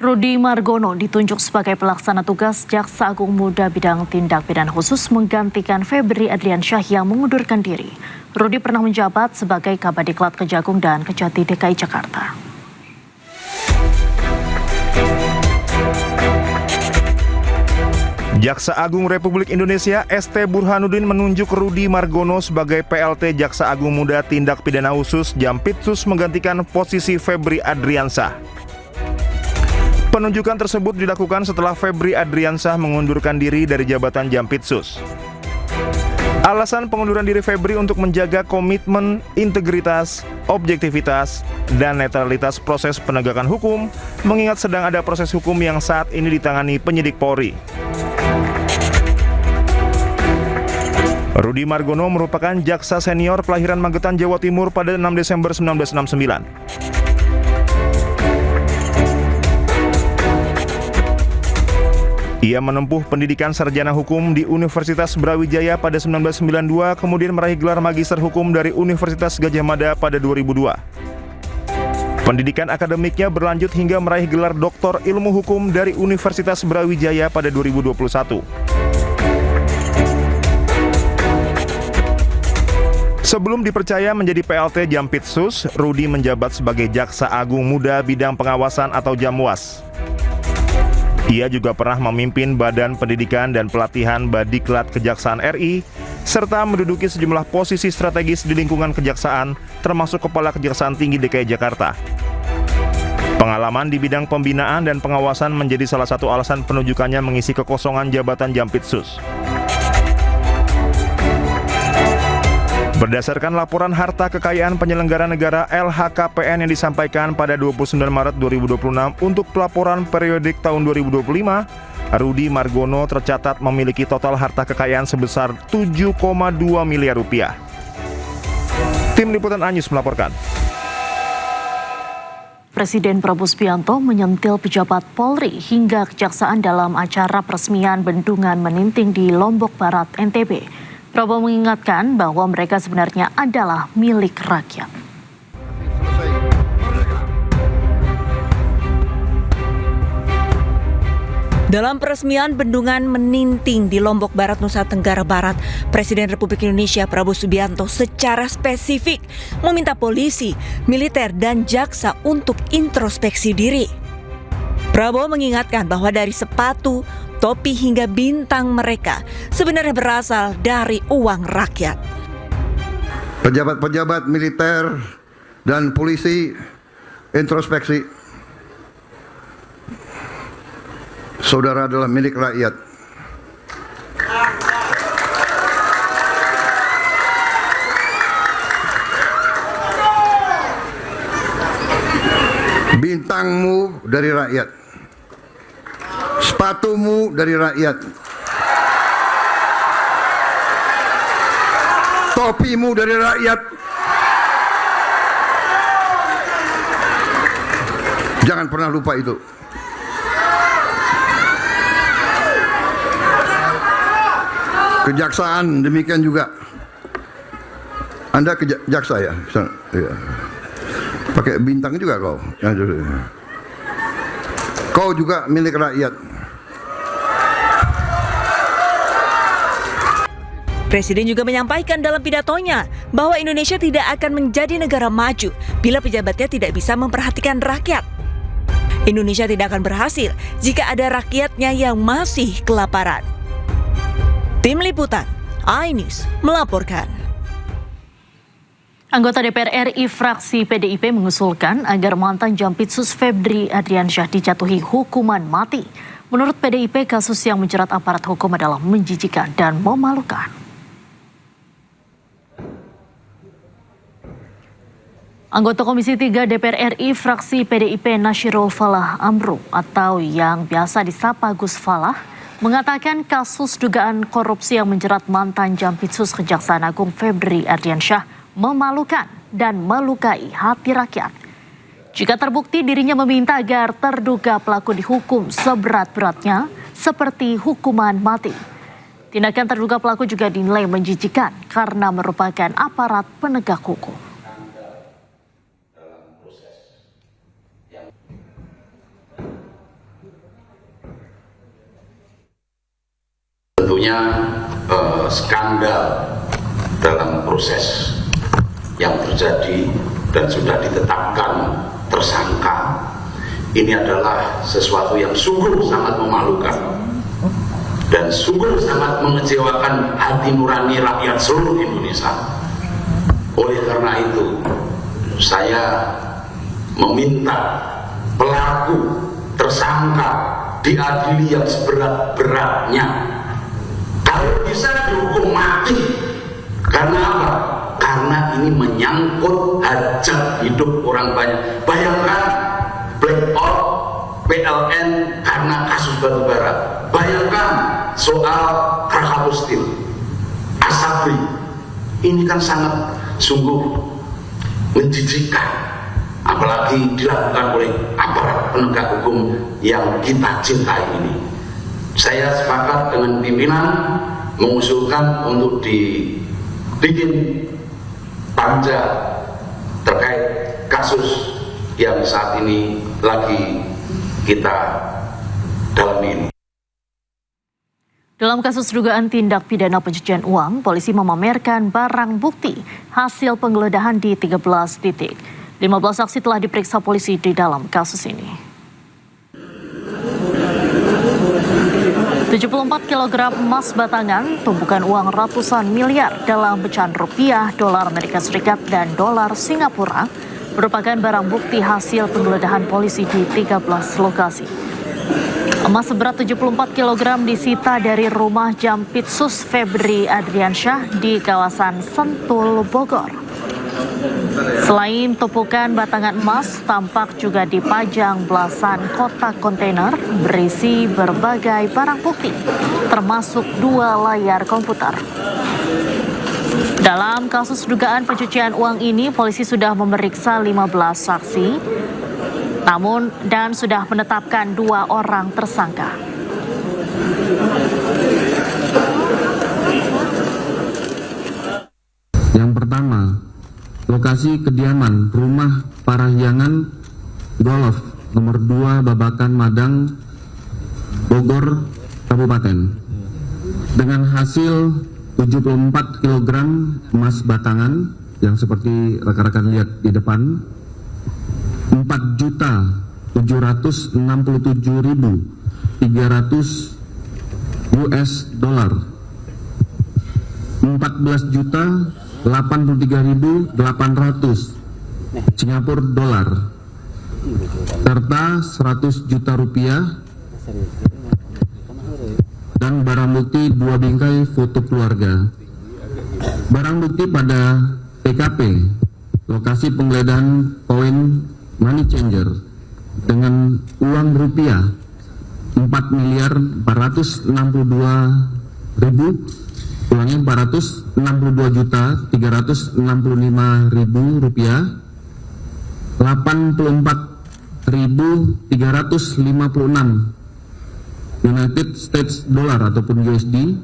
Rudy Margono ditunjuk sebagai pelaksana tugas Jaksa Agung Muda Bidang Tindak Pidana Khusus menggantikan Febri Adriansyah yang mengundurkan diri. Rudy pernah menjabat sebagai Kabadiklat Kejagung dan Kejati DKI Jakarta. Jaksa Agung Republik Indonesia ST Burhanuddin menunjuk Rudy Margono sebagai PLT Jaksa Agung Muda Tindak Pidana Khusus Jampitsus menggantikan posisi Febri Adriansyah. Penunjukan tersebut dilakukan setelah Febri Adriansyah mengundurkan diri dari jabatan Jampitsus. Alasan pengunduran diri Febri untuk menjaga komitmen, integritas, objektivitas, dan netralitas proses penegakan hukum, mengingat sedang ada proses hukum yang saat ini ditangani penyidik Polri. Rudy Margono merupakan jaksa senior kelahiran Magetan, Jawa Timur pada 6 Desember 1969. Ia menempuh pendidikan sarjana hukum di Universitas Brawijaya pada 1992, kemudian meraih gelar magister hukum dari Universitas Gadjah Mada pada 2002. Pendidikan akademiknya berlanjut hingga meraih gelar doktor ilmu hukum dari Universitas Brawijaya pada 2021. Sebelum dipercaya menjadi PLT Jampitsus, Rudy menjabat sebagai Jaksa Agung Muda Bidang Pengawasan atau Jamwas. Ia juga pernah memimpin Badan Pendidikan dan Pelatihan Badiklat Kejaksaan RI, serta menduduki sejumlah posisi strategis di lingkungan kejaksaan, termasuk Kepala Kejaksaan Tinggi DKI Jakarta. Pengalaman di bidang pembinaan dan pengawasan menjadi salah satu alasan penunjukannya mengisi kekosongan jabatan Jampitsus. Berdasarkan laporan harta kekayaan penyelenggara negara LHKPN yang disampaikan pada 29 Maret 2026 untuk pelaporan periodik tahun 2025, Rudy Margono tercatat memiliki total harta kekayaan sebesar 7,2 miliar rupiah. Tim Liputan Anyus melaporkan. Presiden Prabowo Subianto menyentil pejabat Polri hingga kejaksaan dalam acara peresmian bendungan Meninting di Lombok Barat, NTB. Prabowo mengingatkan bahwa mereka sebenarnya adalah milik rakyat. Dalam peresmian bendungan Meninting di Lombok Barat, Nusa Tenggara Barat, Presiden Republik Indonesia Prabowo Subianto secara spesifik meminta polisi, militer, dan jaksa untuk introspeksi diri. Prabowo mengingatkan bahwa dari sepatu, topi hingga bintang mereka sebenarnya berasal dari uang rakyat. Pejabat-pejabat militer dan polisi introspeksi. Saudara adalah milik rakyat. Bintangmu dari rakyat. Sepatumu dari rakyat. Topimu dari rakyat. Jangan pernah lupa itu. Kejaksaan demikian juga. Anda jaksa ya? Ya. Pakai bintang juga kau. Kau juga milik rakyat. Presiden juga menyampaikan dalam pidatonya bahwa Indonesia tidak akan menjadi negara maju bila pejabatnya tidak bisa memperhatikan rakyat. Indonesia tidak akan berhasil jika ada rakyatnya yang masih kelaparan. Tim Liputan, iNews melaporkan. Anggota DPR RI fraksi PDIP mengusulkan agar mantan Jampitsus Febri Adriansyah dijatuhi hukuman mati. Menurut PDIP, kasus yang menjerat aparat hukum adalah menjijikan dan memalukan. Anggota Komisi 3 DPR RI fraksi PDIP Nasyirul Falah Amru atau yang biasa disapa Gus Falah mengatakan kasus dugaan korupsi yang menjerat mantan Jampitsus Kejaksaan Agung Febri Adriansyah memalukan dan melukai hati rakyat. Jika terbukti, dirinya meminta agar terduga pelaku dihukum seberat-beratnya seperti hukuman mati. Tindakan terduga pelaku juga dinilai menjijikan karena merupakan aparat penegak hukum. tentunya skandal dalam proses yang terjadi dan sudah ditetapkan tersangka ini adalah sesuatu yang sungguh sangat memalukan dan sungguh sangat mengecewakan hati nurani rakyat seluruh Indonesia. Oleh karena itu, saya meminta pelaku tersangka diadili yang seberat-beratnya. Kalau bisa dihukum mati. Karena apa? Karena ini menyangkut hajat hidup orang banyak. Bayangkan blackout PLN karena kasus batubara. Bayangkan soal Krakatau Steel, Asabri. Ini kan sangat sungguh menjijikkan, apalagi dilakukan oleh aparat penegak hukum yang kita cintai ini. Saya sepakat dengan pimpinan mengusulkan untuk dibikin panja terkait kasus yang saat ini lagi kita dalami ini. Dalam kasus dugaan tindak pidana pencucian uang, polisi memamerkan barang bukti hasil penggeledahan di 13 titik. 15 saksi telah diperiksa polisi di dalam kasus ini. 74 kg emas batangan, tumpukan uang ratusan miliar dalam pecahan rupiah, dolar Amerika Serikat, dan dolar Singapura merupakan barang bukti hasil penggeledahan polisi di 13 lokasi. Emas seberat 74 kg disita dari rumah Jampitsus Febri Adriansyah di kawasan Sentul, Bogor. Selain tumpukan batangan emas, tampak juga dipajang belasan kotak kontainer berisi berbagai barang bukti, termasuk 2 layar komputer. Dalam kasus dugaan pencucian uang ini, polisi sudah memeriksa 15 saksi, dan sudah menetapkan 2 orang tersangka. Yang pertama, lokasi kediaman rumah Parahyangan Golf nomor 2 Babakan Madang, Bogor, Kabupaten, dengan hasil 74 kg emas batangan yang seperti rekan-rekan lihat di depan, 4.767.300 US dollar, 14.083.800 Singapura dolar, serta 100 juta rupiah dan barang bukti 2 bingkai foto keluarga. Barang bukti pada TKP lokasi penggeledahan koin money changer dengan uang rupiah 4.462.365.000 rupiah, 84.356 United States dollar ataupun USD,